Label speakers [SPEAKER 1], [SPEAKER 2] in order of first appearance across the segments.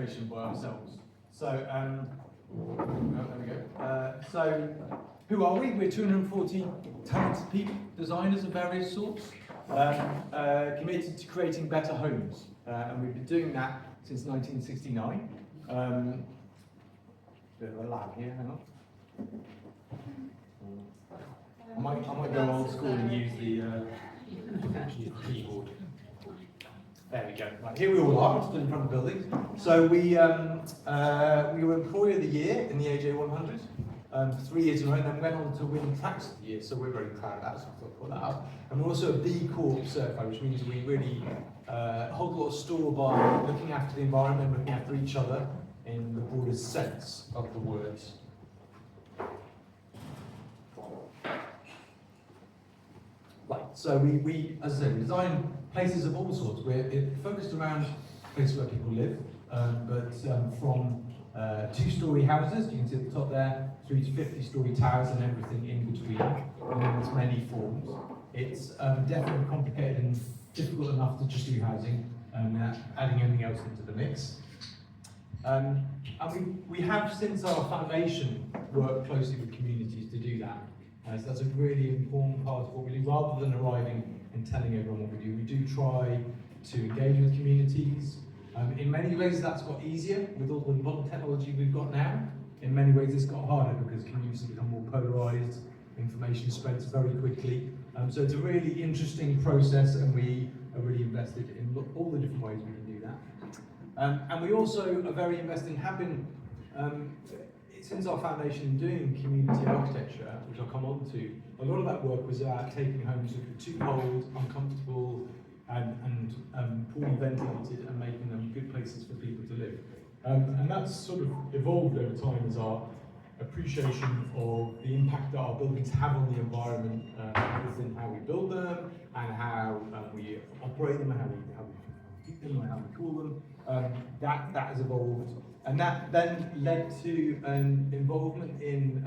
[SPEAKER 1] information by ourselves. So, there we go. So, who are we? We're 240 talented people, designers of various sorts, committed to creating better homes. And we've been doing that since 1969. Bit of a lag here, hang on. I might go old school and use the keyboard. There we go. Right, here we all are, stood in front of the building. So we were Employee of the Year in the AGM 100 for 3 years in a row, and then went on to win Tracks of the Year. So we're very proud of that. So I thought I'd put that up. And we're also a B Corp certified, which means we really hold a lot of store by looking after the environment, looking after each other in the broadest sense of the words. Right, so we, as I said, we design places of all sorts. We're focused around places where people live, but from 2-storey houses, you can see at the top there, through to 50-storey towers and everything in between, in its many forms. It's definitely complicated and difficult enough to just do housing without adding anything else into the mix. And we have, since our foundation, worked closely with communities to do that. So that's a really important part of what we do. Rather than arriving and telling everyone what we do try to engage with communities. In many ways that's got easier with all the modern technology we've got now. In many ways it's got harder because communities become more polarised, information spreads very quickly. So it's a really interesting process, and we are really invested in all the different ways we can do that. And we also are very invested, have been, since our foundation in doing community architecture, which I'll come on to, a lot of that work was about taking homes that were too cold, uncomfortable, and poorly ventilated, and making them good places for people to live. And that's sort of evolved over time as our appreciation of the impact that our buildings have on the environment, both in how we build them, and how we operate them, and how we keep them, and how we cool them. That has evolved. And that then led to involvement in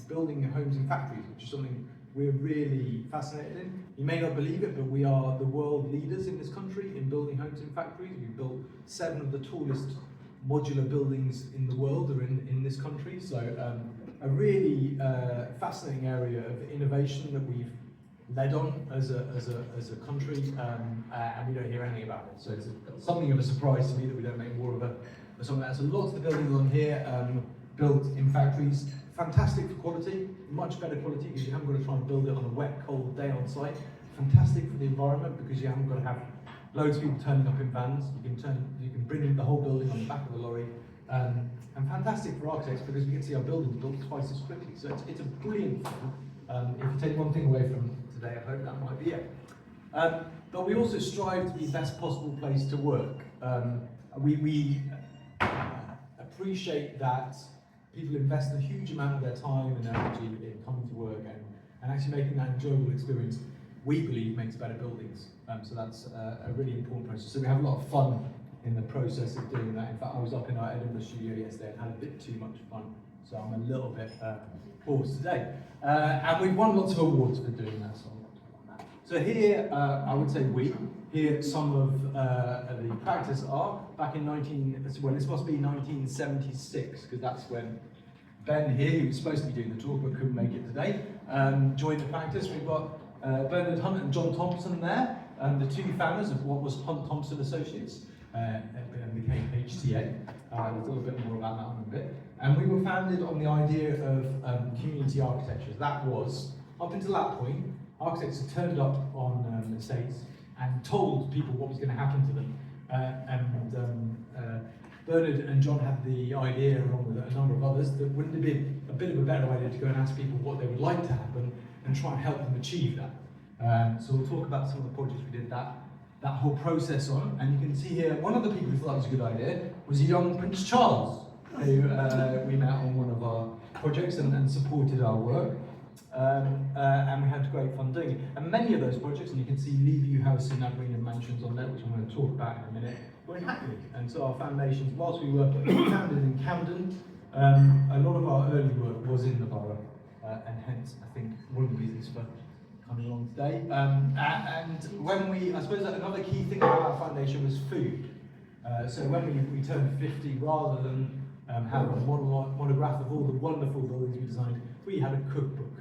[SPEAKER 1] building homes and factories, which is something we're really fascinated in. You may not believe it, but we are the world leaders in this country in building homes and factories. We've built 7 of the tallest modular buildings in the world are in this country. So a really fascinating area of innovation that we've led on as a country, and we don't hear anything about it. So it's something of a surprise to me that we don't make more of something like that. So lots of the buildings on here built in factories, fantastic for quality, much better quality because you haven't got to try and build it on a wet, cold day on site. Fantastic for the environment because you haven't got to have loads of people turning up in vans. You can bring the whole building on the back of the lorry, and fantastic for architects because we can see our buildings built twice as quickly. So it's a brilliant thing. If you take one thing away from today, I hope that might be it. But we also strive to be the best possible place to work. We appreciate that people invest a huge amount of their time and energy in coming to work and actually making that enjoyable experience, we believe, makes better buildings. So that's a really important process. So we have a lot of fun in the process of doing that. In fact, I was up in our Edinburgh studio yesterday and had a bit too much fun. So I'm a little bit hoarse today. And we've won lots of awards for doing that. So here, I would say here some of the practice are back in this must be 1976, because that's when Ben here, who was supposed to be doing the talk but couldn't make it today, joined the practice. We've got Bernard Hunt and John Thompson there, the two founders of what was Hunt Thompson Associates, and became HTA. There's a little bit more about that in a bit. And we were founded on the idea of community architecture. That was, up until that point, architects had turned up on estates and told people what was going to happen to them. Bernard and John had the idea, along with a number of others, that wouldn't it be a bit of a better idea to go and ask people what they would like to happen and try and help them achieve that. So we'll talk about some of the projects we did that whole process on. And you can see here, one of the people who thought that was a good idea was a young Prince Charles, who we met on one of our projects and supported our work. And we had great fun doing it. And many of those projects, and you can see Leaveview House in Aberdeen and Mansions on there, which I'm going to talk about in a minute, were in Hackney. And so our foundations, whilst we were founded in Camden, a lot of our early work was in the borough, and hence, I think, one of the reasons for coming along today. And when I suppose another key thing about our foundation was food. So when we turned 50, rather than have a monograph of all the wonderful buildings we designed, we had a cookbook,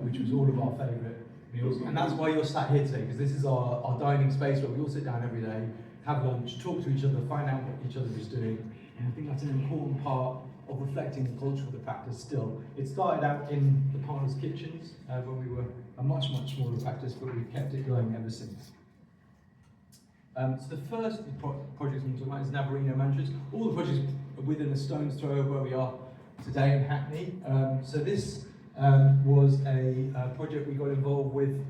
[SPEAKER 1] which was all of our favourite meals. And that's why you're sat here today, because this is our dining space where we all sit down every day, have lunch, talk to each other, find out what each other is doing. And I think that's an important part of reflecting the culture of the practice still. It started out in the partners' kitchens when we were a much, much smaller practice, but we've kept it going ever since. So the first project I'm talking about is Navarino Mansions. All the projects are within a stone's throw of where we are today in Hackney. So this was a project we got involved with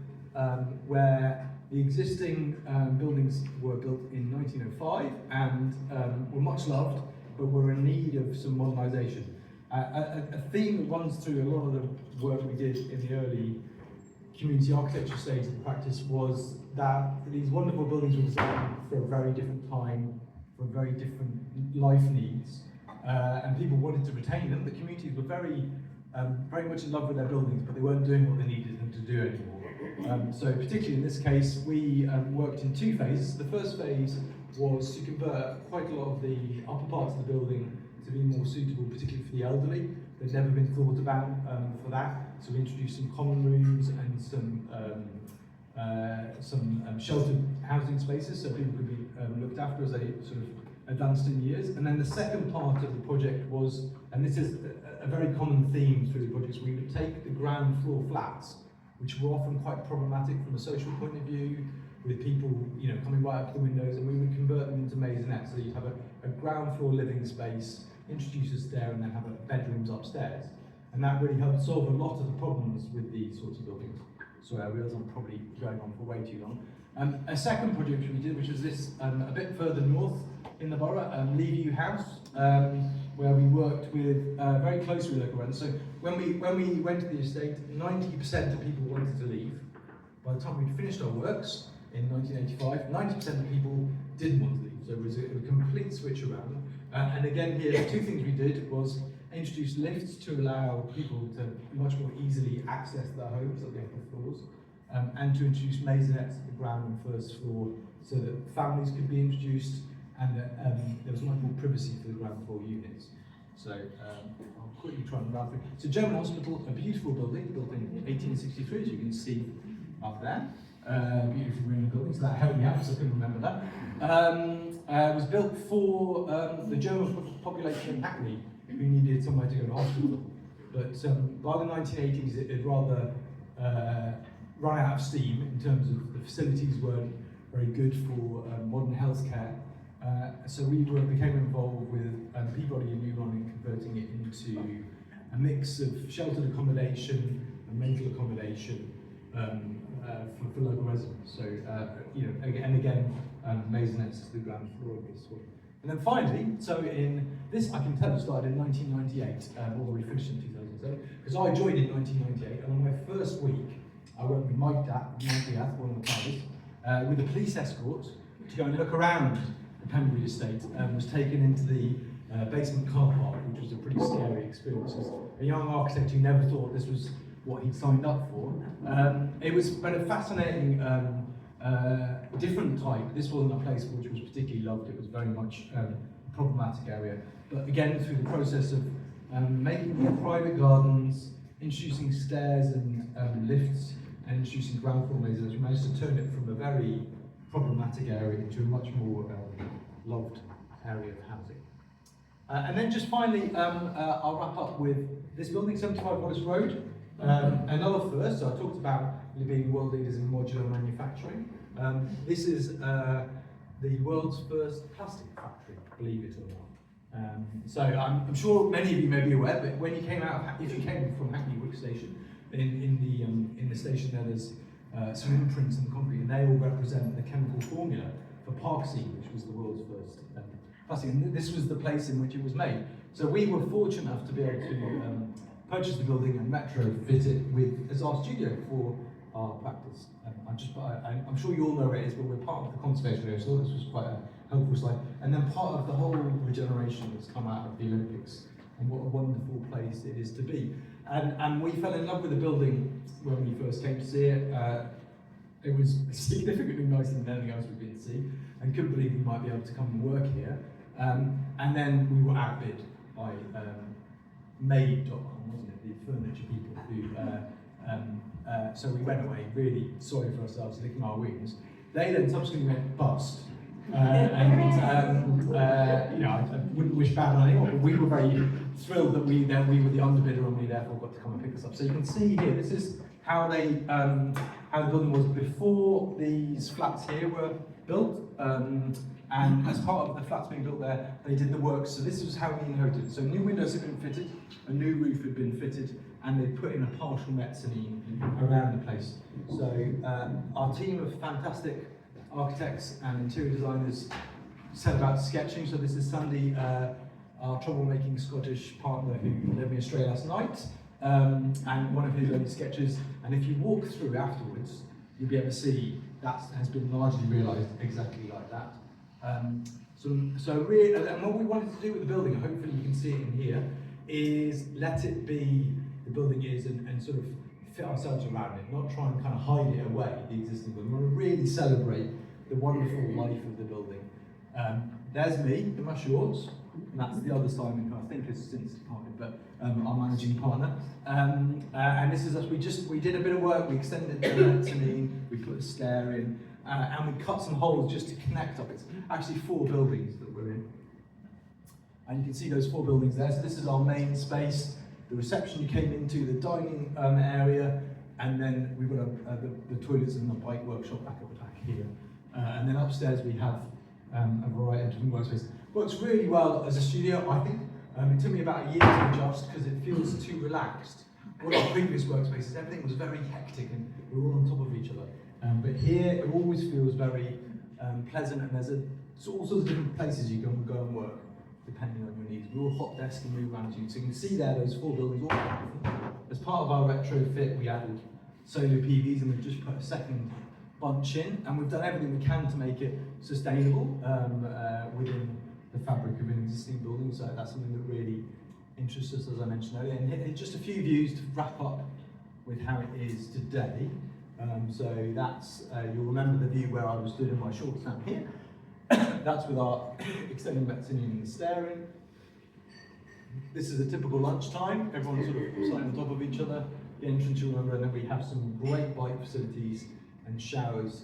[SPEAKER 1] where the existing buildings were built in 1905 and were much loved, but were in need of some modernisation. A theme that runs through a lot of the work we did in the early community architecture stage of the practice was that these wonderful buildings were designed for a very different time, for very different life needs, and people wanted to retain them. The communities were very much in love with their buildings, but they weren't doing what they needed them to do anymore. So particularly in this case, we worked in two phases. The first phase was to convert quite a lot of the upper parts of the building to be more suitable, particularly for the elderly. They'd never been thought about for that. So we introduced some common rooms and some sheltered housing spaces so people could be looked after as they sort of advanced in years. And then the second part of the project was, and this is a very common theme through the projects, we would take the ground floor flats, which were often quite problematic from a social point of view, with people coming right up the windows, and we would convert them into maisonettes. So you'd have a ground floor living space, introduce a stair, and then have bedrooms upstairs. And that really helped solve a lot of the problems with these sorts of buildings. Sorry, I realise I'm probably going on for way too long. A second project we did, which was this a bit further north in the borough, Leaveview House, where we worked with very closely with local residents. So when we went to the estate, 90% of people wanted to leave. By the time we'd finished our works in 1985, 90% of people didn't want to leave. So it was a complete switch around. And again here, the two things we did was introduce lifts to allow people to much more easily access their homes at the upper floors, and to introduce maisonettes at the ground and first floor so that families could be introduced and that there was much more privacy for the ground floor units. So I'll quickly try and run through. So German Hospital, a beautiful building built in 1863, as you can see up there. Beautiful green building, so that helped me out because I couldn't remember that. It was built for the German population in Hackney who needed somewhere to go to hospital. But by the 1980s, it had rather run out of steam in terms of the facilities weren't very good for modern healthcare. So we became involved with Peabody and Newron in converting it into a mix of sheltered accommodation and mental accommodation for local residents. So, again, maisonettes to the ground floor of this one. And then finally, so in this, I can tell you started in 1998, although we finished in 2007, because I joined in 1998, and on my first week, I went with Mike Diath, one of the partners, with a police escort to go and look around the Pembury estate, and was taken into the basement car park, which was a pretty scary experience. As a young architect who never thought this was what he'd signed up for. It was a fascinating, different type. This wasn't a place which was particularly loved. It was very much a problematic area. But again, through the process of making private gardens, introducing stairs and lifts, and introducing ground floor mazes, we managed to turn it from a very problematic area into a much more loved area of housing. And then just finally, I'll wrap up with this building, 75 Wallace Road. Another first, so I talked about being world leaders in modular manufacturing. This is the world's first plastic factory, believe it or not. So I'm sure many of you may be aware, but when you came out, if you came from Hackney Wick Station, in the station there's some imprints in the concrete, and they all represent the chemical formula for Parksine, which was the world's first plastic. And this was the place in which it was made. So we were fortunate enough to be able to purchase the building and retrofit it as our studio for our practice. I'm sure you all know where it is, but we're part of the conservation area, so this was quite a helpful slide. And then part of the whole regeneration that's come out of the Olympics, and what a wonderful place it is to be. And we fell in love with the building when we first came to see it. It was significantly nicer than anything else we've been to see. and couldn't believe we might be able to come and work here. And then we were outbid by Made.com, wasn't it? The furniture people who, so we went away really sorry for ourselves, licking our wounds. They then subsequently went bust. You know, I wouldn't wish bad on anyone, but we were very thrilled that we were the underbidder and we therefore got to come and pick us up. So you can see here, this is how how the building was before these flats here were built. And as part of the flats being built there, they did the work. So this was how we inherited it. So new windows had been fitted, a new roof had been fitted, and they put in a partial mezzanine around the place. So our team of fantastic architects and interior designers set about sketching. So this is Sandy, our troublemaking Scottish partner who led me astray last night, and one of his early sketches. And if you walk through afterwards, you'll be able to see that has been largely realised exactly like that. So really, and what we wanted to do with the building, and hopefully you can see it in here, is let it be the building is and sort of fit ourselves around it, not try and kind of hide it away, the existing building. We want to really celebrate the wonderful life of the building. There's me in my shorts, and that's the other Simon, who I think has since departed, but our managing partner. And this is us. We did a bit of work. We extended the mezzanine, we put a stair in, and we cut some holes just to connect up. It's actually 4 buildings that we're in. And you can see those 4 buildings there. So this is our main space, the reception you came into, the dining area, and then we've got the toilets and the bike workshop back at the back here. And then upstairs we have a variety of different workspaces. Works really well as a studio, I think. It took me about a year to adjust because it feels too relaxed. One of the previous workspaces, everything was very hectic and we were all on top of each other. But here it always feels very pleasant, and there's all sorts of different places you can go and work depending on your needs. We're all hot desk and move around you. So you can see there those 4 buildings. As part of our retrofit, we added solar PVs and we've just put a second bunch in, and we've done everything we can to make it sustainable within the fabric of an existing building. So that's something that really interests us, as I mentioned earlier. And just a few views to wrap up with how it is today. So that's, you'll remember the view where I was doing my shorts down here. That's with our extended mezzanine and the staring. This is a typical lunchtime. Everyone's sort of sitting on top of each other. The entrance, you'll remember, and then we have some great bike facilities and showers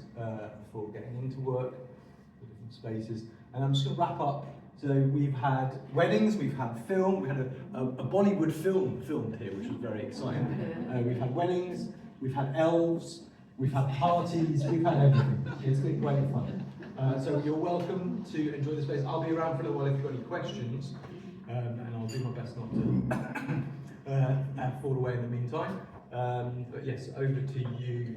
[SPEAKER 1] for getting into work, the different spaces. And I'm just going to wrap up. So we've had weddings, we've had film, we had a Bollywood film filmed here, which was very exciting. We've had weddings, we've had elves, we've had parties, we've had everything. It's been great fun. So you're welcome to enjoy the space. I'll be around for a little while if you've got any questions, and I'll do my best not to fall away in the meantime. But yes, over to you.